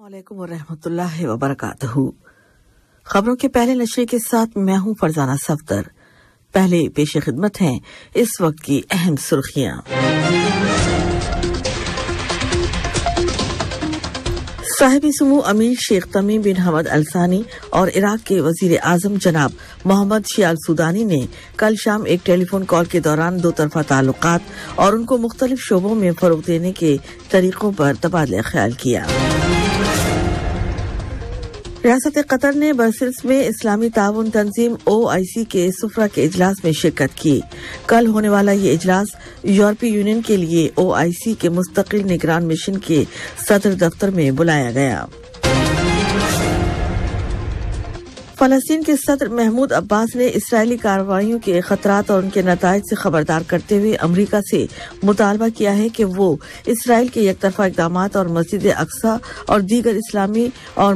وعلیکم ورحمۃ اللہ وبرکاتہ۔ خبروں کے پہلے نشرے کے ساتھ میں ہوں فرزانہ صفدر۔ پہلے پیش خدمت ہیں اس وقت کی اہم سرخیاں۔ صاحب سمو امیر شیخ تمیم بن حمد الثانی اور عراق کے وزیر اعظم جناب محمد شیع السودانی نے کل شام ایک ٹیلی فون کال کے دوران دو طرفہ تعلقات اور ان کو مختلف شعبوں میں فروغ دینے کے طریقوں پر تبادلہ خیال کیا۔ ریاست قطر نے برسلز میں اسلامی تعاون تنظیم OIC کے سفرا کے اجلاس میں شرکت کی۔ کل ہونے والا یہ اجلاس یورپی یونین کے لیے OIC کے مستقل نگران مشن کے صدر دفتر میں بلایا گیا۔ فلسطین کے صدر محمود عباس نے اسرائیلی کارروائیوں کے خطرات اور ان کے نتائج سے خبردار کرتے ہوئے امریکہ سے مطالبہ کیا ہے کہ وہ اسرائیل کے یک طرفہ اقدامات اور مسجد اقصی اور دیگر اسلامی اور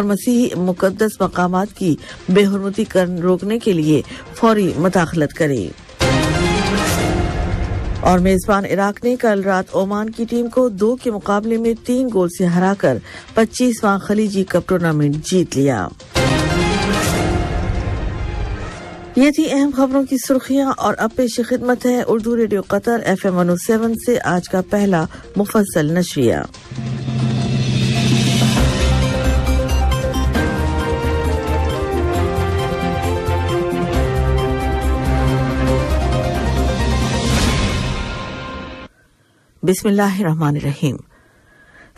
مسیحی مقدس مقامات کی بے حرمتی روکنے کے لیے فوری مداخلت کرے۔ اور میزبان عراق نے کل رات عمان کی ٹیم کو 2 کے مقابلے میں 3 گول سے ہرا کر 25واں خلیجی کپ ٹورنامنٹ جیت لیا۔ یہ تھی اہم خبروں کی سرخیاں، اور اب پیش خدمت ہے اردو ریڈیو قطر FM 107 سے آج کا پہلا مفصل نشریہ۔ بسم اللہ الرحمن الرحیم۔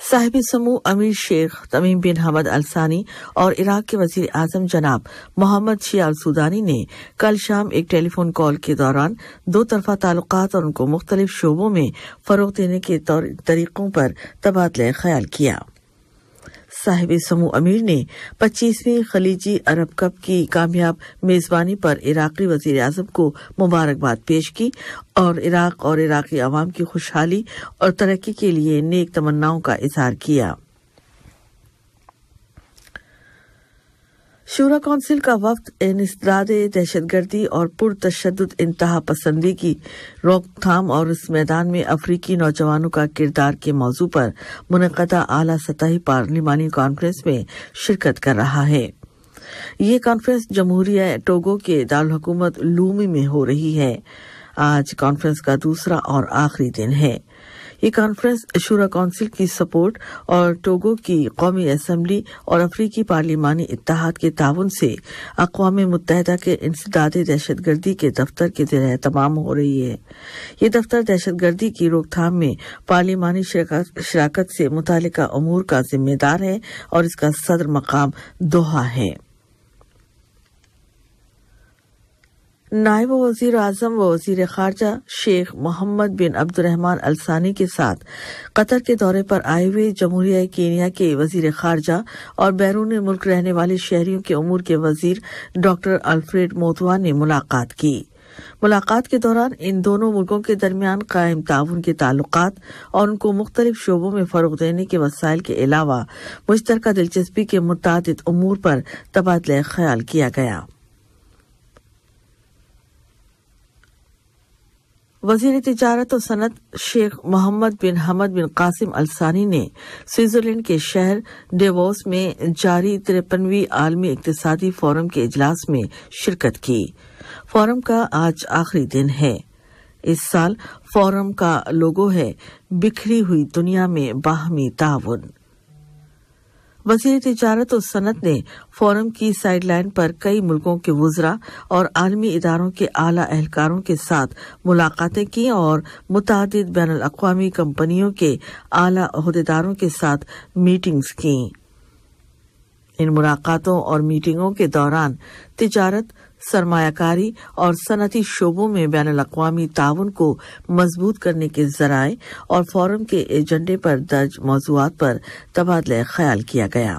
صاحب سمو امیر شیخ تمیم بن حمد الثانی اور عراق کے وزیر اعظم جناب محمد شیع السودانی نے کل شام ایک ٹیلی فون کال کے دوران دو طرفہ تعلقات اور ان کو مختلف شعبوں میں فروغ دینے کے طریقوں پر تبادلہ خیال کیا۔ صاحب سمو امیر نے 25ویں خلیجی عرب کپ کی کامیاب میزبانی پر عراقی وزیر اعظم کو مبارکباد پیش کی اور عراق اور عراقی عوام کی خوشحالی اور ترقی کے لیے نیک تمناؤں کا اظہار کیا۔ شورا کونسل کا وفد انسداد دہشت گردی اور پرتشدد انتہا پسندی کی روک تھام اور اس میدان میں افریقی نوجوانوں کا کردار کے موضوع پر منعقدہ اعلیٰ سطحی پارلیمانی کانفرنس میں شرکت کر رہا ہے۔ یہ کانفرنس جمہوریہ ٹوگو کے دارالحکومت لومی میں ہو رہی ہے۔ آج کانفرنس کا دوسرا اور آخری دن ہے۔ یہ کانفرنس شورا کونسل کی سپورٹ اور ٹوگو کی قومی اسمبلی اور افریقی پارلیمانی اتحاد کے تعاون سے اقوام متحدہ کے انسداد دہشت گردی کے دفتر کے زیر اہتمام ہو رہی ہے۔ یہ دفتر دہشت گردی کی روک تھام میں پارلیمانی شراکت سے متعلقہ امور کا ذمہ دار ہے اور اس کا صدر مقام دوحہ ہے۔ نائب وزیر اعظم و وزیر خارجہ شیخ محمد بن عبد الرحمن الثانی کے ساتھ قطر کے دورے پر آئے ہوئے جمہوریہ کینیا کے وزیر خارجہ اور بیرون ملک رہنے والے شہریوں کے امور کے وزیر ڈاکٹر الفریڈ موتوا نے ملاقات کی۔ ملاقات کے دوران ان دونوں ملکوں کے درمیان قائم تعاون کے تعلقات اور ان کو مختلف شعبوں میں فروغ دینے کے وسائل کے علاوہ مشترکہ دلچسپی کے متعدد امور پر تبادلہ خیال کیا گیا۔ وزیر تجارت و صنعت شیخ محمد بن حمد بن قاسم الثانی نے سوئٹزرلینڈ کے شہر ڈیووس میں جاری 53ویں عالمی اقتصادی فورم کے اجلاس میں شرکت کی۔ فورم کا آج آخری دن ہے۔ اس سال فورم کا لوگو ہے بکھری ہوئی دنیا میں باہمی تعاون۔ وزیر تجارت و صنعت نے فورم کی سائیڈ لائن پر کئی ملکوں کے وزراء اور عالمی اداروں کے اعلیٰ اہلکاروں کے ساتھ ملاقاتیں کی اور متعدد بین الاقوامی کمپنیوں کے اعلیٰ عہدیداروں کے ساتھ میٹنگز کیں۔ ان ملاقاتوں اور میٹنگوں کے دوران تجارت، سرمایہ کاری اور صنعتی شعبوں میں بین الاقوامی تعاون کو مضبوط کرنے کے ذرائع اور فورم کے ایجنڈے پر درج موضوعات پر تبادلہ خیال کیا گیا۔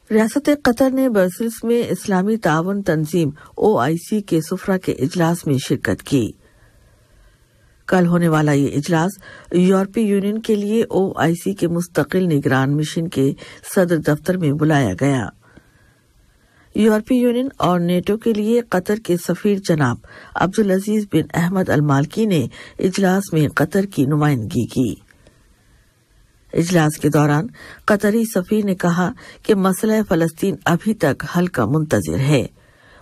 ریاست قطر نے برسلز میں اسلامی تعاون تنظیم OIC کے سفرا کے اجلاس میں شرکت کی۔ کل ہونے والا یہ اجلاس یورپی یونین کے لیے OIC کے مستقل نگران مشن کے صدر دفتر میں بلایا گیا۔ یورپی یونین اور نیٹو کے لیے قطر کے سفیر جناب عبدالعزیز بن احمد المالکی نے اجلاس میں قطر کی نمائندگی کی۔ اجلاس کے دوران قطری سفیر نے کہا کہ مسئلہ فلسطین ابھی تک حل کا منتظر ہے۔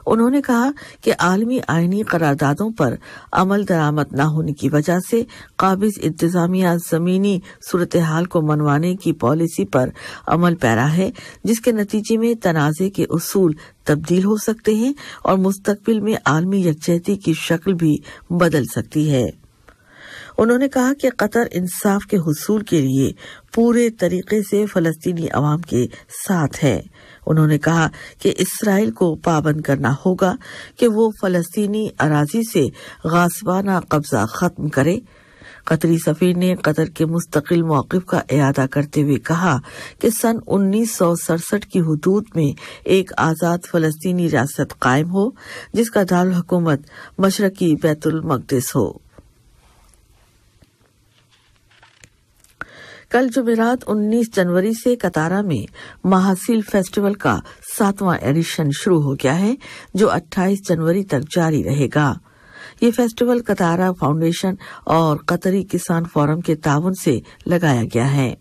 انہوں نے کہا کہ عالمی آئینی قراردادوں پر عمل درآمد نہ ہونے کی وجہ سے قابض انتظامیہ زمینی صورتحال کو منوانے کی پالیسی پر عمل پیرا ہے، جس کے نتیجے میں تنازع کے اصول تبدیل ہو سکتے ہیں اور مستقبل میں عالمی یکجہتی کی شکل بھی بدل سکتی ہے۔ انہوں نے کہا کہ قطر انصاف کے حصول کے لیے پورے طریقے سے فلسطینی عوام کے ساتھ ہے۔ انہوں نے کہا کہ اسرائیل کو پابند کرنا ہوگا کہ وہ فلسطینی اراضی سے غاصبانہ قبضہ ختم کرے۔ قطری سفیر نے قطر کے مستقل موقف کا اعادہ کرتے ہوئے کہا کہ سن 1967 کی حدود میں ایک آزاد فلسطینی ریاست قائم ہو جس کا دارالحکومت مشرقی بیت المقدس ہو۔ کل جمعرات 19 جنوری سے کتارا میں محاصیل فیسٹیول کا 7واں ایڈیشن شروع ہو گیا ہے، جو 28 جنوری تک جاری رہے گا۔ یہ فیسٹیول کتارا فاؤنڈیشن اور قطری کسان فورم کے تعاون سے لگایا گیا ہے۔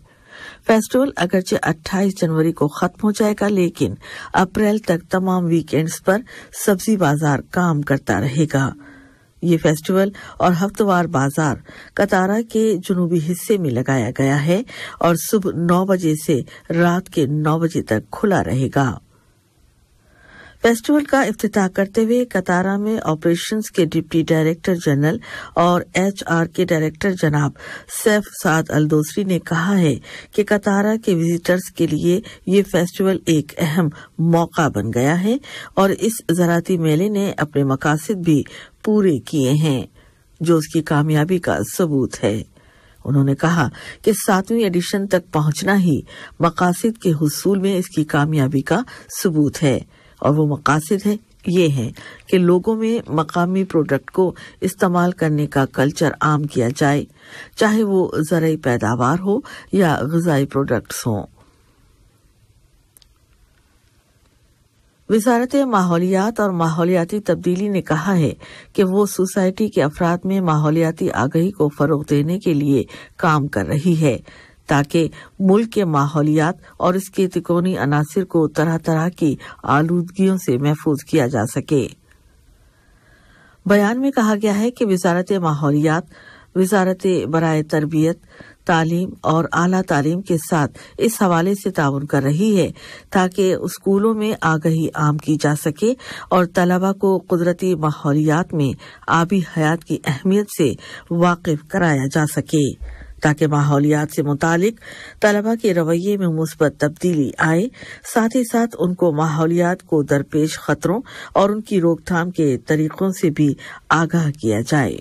فیسٹیول اگرچہ 28 جنوری کو ختم ہو جائے گا، لیکن اپریل تک تمام ویکینڈز پر سبزی بازار کام کرتا رہے گا۔ یہ فیسٹیول اور ہفتہ وار بازار کتارا کے جنوبی حصے میں لگایا گیا ہے اور صبح 9 بجے سے رات کے 9 بجے تک کھلا رہے گا۔ فیسٹیول کا افتتاح کرتے ہوئے کتارا میں آپریشنز کے ڈپٹی ڈائریکٹر جنرل اور HR کے ڈائریکٹر جناب سیف سعد الدوسری نے کہا ہے کہ کتارا کے وزٹرز کے لیے یہ فیسٹیول ایک اہم موقع بن گیا ہے اور اس زراعتی میلے نے اپنے مقاصد بھی پورے کیے ہیں، جو اس کی کامیابی کا ثبوت ہے۔ انہوں نے کہا کہ 7ویں ایڈیشن تک پہنچنا ہی مقاصد کے حصول میں اس کی کامیابی کا ثبوت ہے، اور وہ مقاصد یہ ہیں کہ لوگوں میں مقامی پروڈکٹ کو استعمال کرنے کا کلچر عام کیا جائے، چاہے وہ زرعی پیداوار ہو یا غذائی پروڈکٹس ہوں۔ وزارت ماحولیات اور ماحولیاتی تبدیلی نے کہا ہے کہ وہ سوسائٹی کے افراد میں ماحولیاتی آگاہی کو فروغ دینے کے لیے کام کر رہی ہے تاکہ ملک کے ماحولیات اور اس کے تکونی عناصر کو طرح طرح کی آلودگیوں سے محفوظ کیا جا سکے۔ بیان میں کہا گیا ہے کہ وزارت ماحولیات وزارت برائے تربیت، تعلیم اور اعلیٰ تعلیم کے ساتھ اس حوالے سے تعاون کر رہی ہے تاکہ اسکولوں میں آگاہی عام کی جا سکے اور طلبہ کو قدرتی ماحولیات میں آبی حیات کی اہمیت سے واقف کرایا جا سکے، تاکہ ماحولیات سے متعلق طلبہ کے رویے میں مثبت تبدیلی آئے، ساتھ ہی ساتھ ان کو ماحولیات کو درپیش خطروں اور ان کی روک تھام کے طریقوں سے بھی آگاہ کیا جائے۔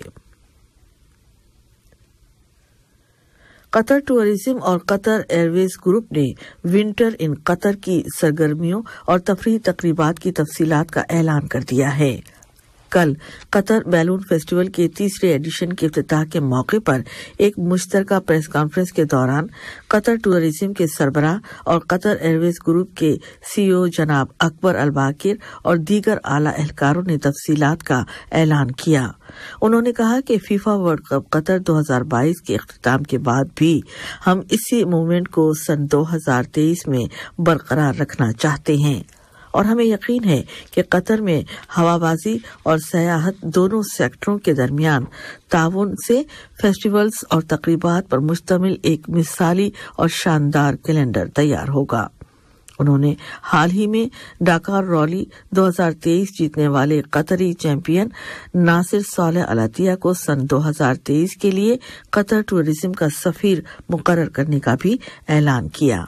قطر ٹورازم اور قطر ایئرویز گروپ نے ونٹر ان قطر کی سرگرمیوں اور تفریحی تقریبات کی تفصیلات کا اعلان کر دیا ہے۔ کل قطر بیلون فیسٹیول کے 3رے ایڈیشن کے افتتاح کے موقع پر ایک مشترکہ پریس کانفرنس کے دوران قطر ٹورازم کے سربراہ اور قطر ایئرویز گروپ کے CEO جناب اکبر الباقر اور دیگر اعلیٰ اہلکاروں نے تفصیلات کا اعلان کیا۔ انہوں نے کہا کہ فیفا ورلڈ کپ قطر 2022 کے اختتام کے بعد بھی ہم اسی موومنٹ کو سن 2023 میں برقرار رکھنا چاہتے ہیں، اور ہمیں یقین ہے کہ قطر میں ہوابازی اور سیاحت دونوں سیکٹروں کے درمیان تعاون سے فیسٹیولز اور تقریبات پر مشتمل ایک مثالی اور شاندار کیلنڈر تیار ہوگا۔ انہوں نے حال ہی میں ڈاکار رولی 2023 جیتنے والے قطری چیمپئن ناصر صالح العطیہ کو سن 2023 کے لیے قطر ٹورازم کا سفیر مقرر کرنے کا بھی اعلان کیا۔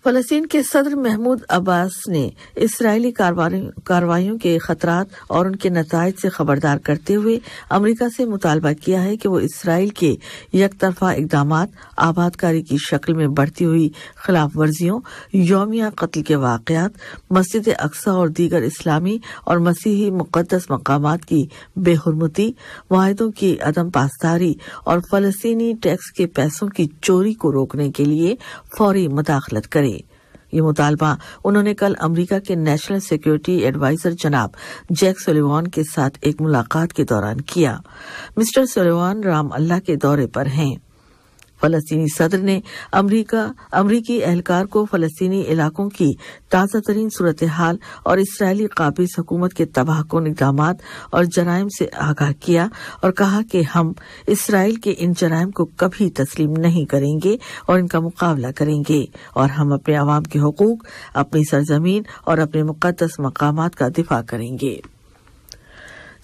فلسطین کے صدر محمود عباس نے اسرائیلی کارروائیوں کے خطرات اور ان کے نتائج سے خبردار کرتے ہوئے امریکہ سے مطالبہ کیا ہے کہ وہ اسرائیل کے یک طرفہ اقدامات، آبادکاری کی شکل میں بڑھتی ہوئی خلاف ورزیوں، یومیہ قتل کے واقعات، مسجد اقصی اور دیگر اسلامی اور مسیحی مقدس مقامات کی بے حرمتی، معاہدوں کی عدم پاسداری اور فلسطینی ٹیکس کے پیسوں کی چوری کو روکنے کے لیے فوری مداخلت کرے۔ یہ مطالبہ انہوں نے کل امریکہ کے نیشنل سیکیورٹی ایڈوائزر جناب جیک سولیوان کے ساتھ ایک ملاقات کے دوران کیا۔ مسٹر سولیوان رام اللہ کے دورے پر ہیں۔ فلسطینی صدر نے امریکی اہلکار کو فلسطینی علاقوں کی تازہ ترین صورتحال اور اسرائیلی قابض حکومت کے تباہ کن اقدامات اور جرائم سے آگاہ کیا اور کہا کہ ہم اسرائیل کے ان جرائم کو کبھی تسلیم نہیں کریں گے اور ان کا مقابلہ کریں گے، اور ہم اپنے عوام کے حقوق، اپنی سرزمین اور اپنے مقدس مقامات کا دفاع کریں گے۔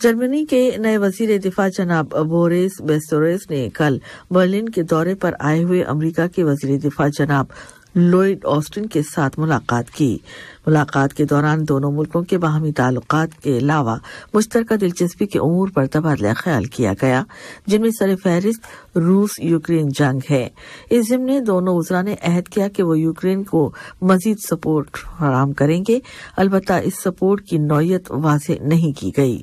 جرمنی کے نئے وزیر دفاع جناب بورس پیسٹوریس نے کل برلن کے دورے پر آئے ہوئے امریکہ کے وزیر دفاع جناب لوئڈ آسٹن کے ساتھ ملاقات کی۔ ملاقات کے دوران دونوں ملکوں کے باہمی تعلقات کے علاوہ مشترکہ دلچسپی کے امور پر تبادلہ خیال کیا گیا، جن میں سر فہرست روس یوکرین جنگ ہے۔ اس ضمن دونوں وزراء نے عہد کیا کہ وہ یوکرین کو مزید سپورٹ فراہم کریں گے، البتہ اس سپورٹ کی نوعیت واضح نہیں کی گئی۔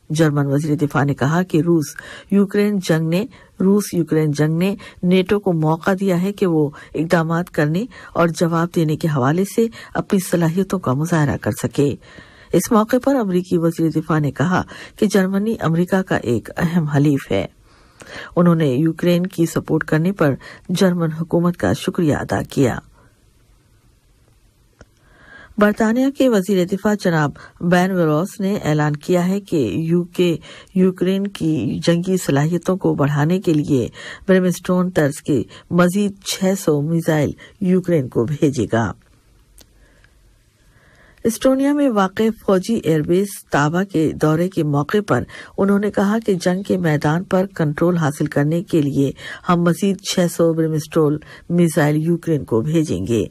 جرمن وزیر دفاع نے کہا کہ روس یوکرین جنگ نے نیٹو کو موقع دیا ہے کہ وہ اقدامات کرنے اور جواب دینے کے حوالے سے اپنی صلاحیتوں کا مظاہرہ کر سکے۔ اس موقع پر امریکی وزیر دفاع نے کہا کہ جرمنی امریکہ کا ایک اہم حلیف ہے۔ انہوں نے یوکرین کی سپورٹ کرنے پر جرمن حکومت کا شکریہ ادا کیا۔ برطانیہ کے وزیر دفاع جناب بین ویلوس نے اعلان کیا ہے کہ یوکرین کی جنگی صلاحیتوں کو بڑھانے کے لیے برمسٹون طرز کے مزید 600 میزائل یوکرین کو بھیجے گا۔ اسٹونیا میں واقع فوجی ایئر بیس تابا کے دورے کے موقع پر انہوں نے کہا کہ جنگ کے میدان پر کنٹرول حاصل کرنے کے لیے ہم مزید 600 برمسٹون میزائل یوکرین کو بھیجیں گے۔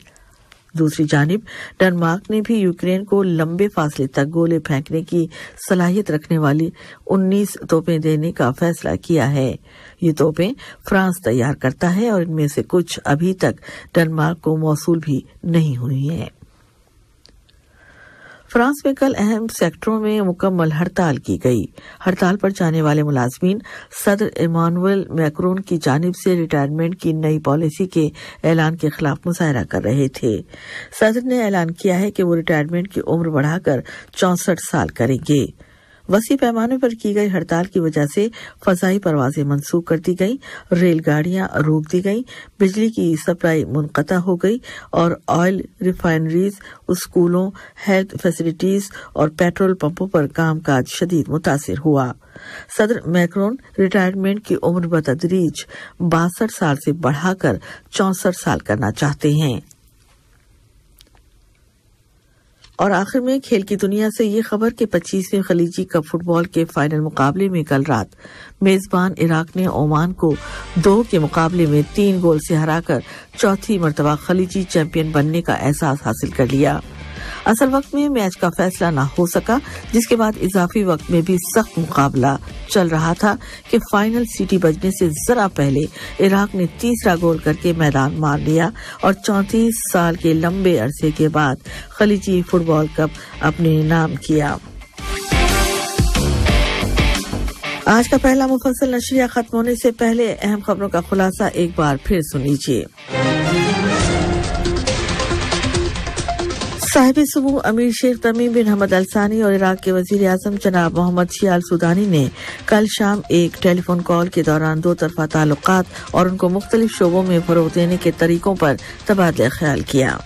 دوسری جانب ڈنمارک نے بھی یوکرین کو لمبے فاصلے تک گولے پھینکنے کی صلاحیت رکھنے والی 19 توپیں دینے کا فیصلہ کیا ہے۔ یہ توپیں فرانس تیار کرتا ہے اور ان میں سے کچھ ابھی تک ڈنمارک کو موصول بھی نہیں ہوئی ہیں۔ فرانس میں کل اہم سیکٹروں میں مکمل ہڑتال کی گئی۔ ہڑتال پر جانے والے ملازمین صدر ایمانوئل میکرون کی جانب سے ریٹائرمنٹ کی نئی پالیسی کے اعلان کے خلاف مظاہرہ کر رہے تھے۔ صدر نے اعلان کیا ہے کہ وہ ریٹائرمنٹ کی عمر بڑھا کر 64 سال کریں گے۔ وسیع پیمانے پر کی گئی ہڑتال کی وجہ سے فضائی پروازیں منسوخ کر دی گئیں، ریل گاڑیاں روک دی گئیں، بجلی کی سپلائی منقطع ہو گئی اور آئل ریفائنریز، اسکولوں، ہیلتھ فیسلٹیز اور پیٹرول پمپوں پر کام کاج شدید متاثر ہوا۔ صدر میکرون ریٹائرمنٹ کی عمر بتدریج 62 سال سے بڑھا کر 64 سال کرنا چاہتے ہیں۔ اور آخر میں کھیل کی دنیا سے یہ خبر کہ 25ویں خلیجی کپ فٹ بال کے فائنل مقابلے میں کل رات میزبان عراق نے عمان کو 2 کے مقابلے میں 3 گول سے ہرا کر چوتھی مرتبہ خلیجی چیمپئن بننے کا اعزاز حاصل کر لیا۔ اصل وقت میں میچ کا فیصلہ نہ ہو سکا، جس کے بعد اضافی وقت میں بھی سخت مقابلہ چل رہا تھا کہ فائنل سیٹی بجنے سے ذرا پہلے عراق نے تیسرا گول کر کے میدان مار لیا اور 34 سال کے لمبے عرصے کے بعد خلیجی فٹ بال کپ اپنے نام کیا۔ آج کا پہلا مفصل نشریہ ختم ہونے سے پہلے اہم خبروں کا خلاصہ ایک بار پھر سن لیجیے۔ صاحب سمو امیر شیخ تمیم بن حمد الثانی اور عراق کے وزیر اعظم جناب محمد شیع السودانی نے کل شام ایک ٹیلی فون کال کے دوران 2 طرفہ تعلقات اور ان کو مختلف شعبوں میں فروغ دینے کے طریقوں پر تبادلہ خیال کیا۔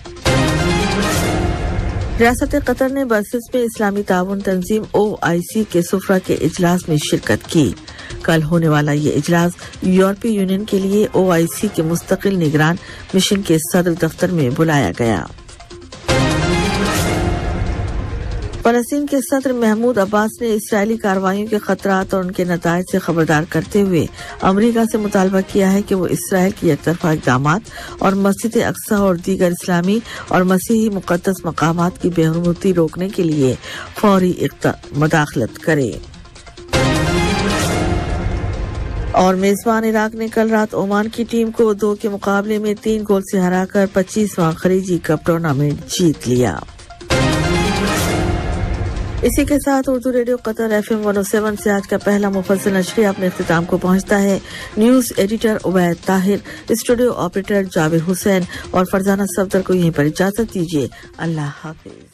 ریاست قطر نے برسلز میں اسلامی تعاون تنظیم OIC کے سفراء کے اجلاس میں شرکت کی۔ کل ہونے والا یہ اجلاس یورپی یونین کے لیے OIC کے مستقل نگران مشن کے صدر دفتر میں بلایا گیا۔ فلسطین کے صدر محمود عباس نے اسرائیلی کارروائیوں کے خطرات اور ان کے نتائج سے خبردار کرتے ہوئے امریکہ سے مطالبہ کیا ہے کہ وہ اسرائیل کی یک طرفہ اقدامات اور مسجد اقصی اور دیگر اسلامی اور مسیحی مقدس مقامات کی بے حرمتی روکنے کے لیے فوری مداخلت کرے۔ اور میزبان عراق نے کل رات عمان کی ٹیم کو 2 کے مقابلے میں 3 گول سے ہرا کر 25واں خلیجی کپ ٹورنامنٹ جیت لیا۔ اسی کے ساتھ اردو ریڈیو قطر FM 107 سے آج کا پہلا مفصل نشریہ اپنے اختتام کو پہنچتا ہے۔ News editor Ubaid Tahir, studio operator Jabir Hussain اور فرزانہ صفدر کو یہیں پر اجازت دیجیے۔ اللہ حافظ۔